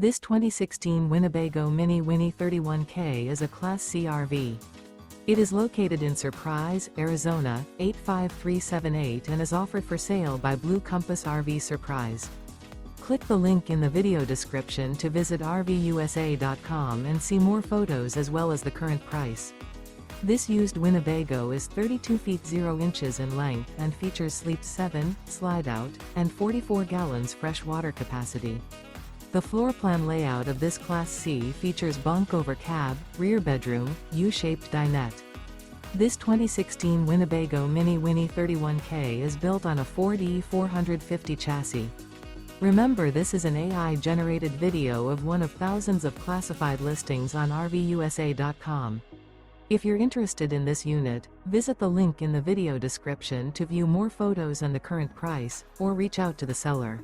This 2016 Winnebago Minnie Winnie 31K is a Class C RV. It is located in Surprise, Arizona, 85378 and is offered for sale by Blue Compass RV Surprise. Click the link in the video description to visit RVUSA.com and see more photos as well as the current price. This used Winnebago is 32 feet 0 inches in length and features Sleep 7, Slideout, and 44 gallons fresh water capacity. The floor plan layout of this Class C features bunk over cab, rear bedroom, U-shaped dinette. This 2016 Winnebago Minnie Winnie 31K is built on a Ford E450 chassis. Remember, this is an AI-generated video of one of thousands of classified listings on RVUSA.com. If you're interested in this unit, visit the link in the video description to view more photos and the current price, or reach out to the seller.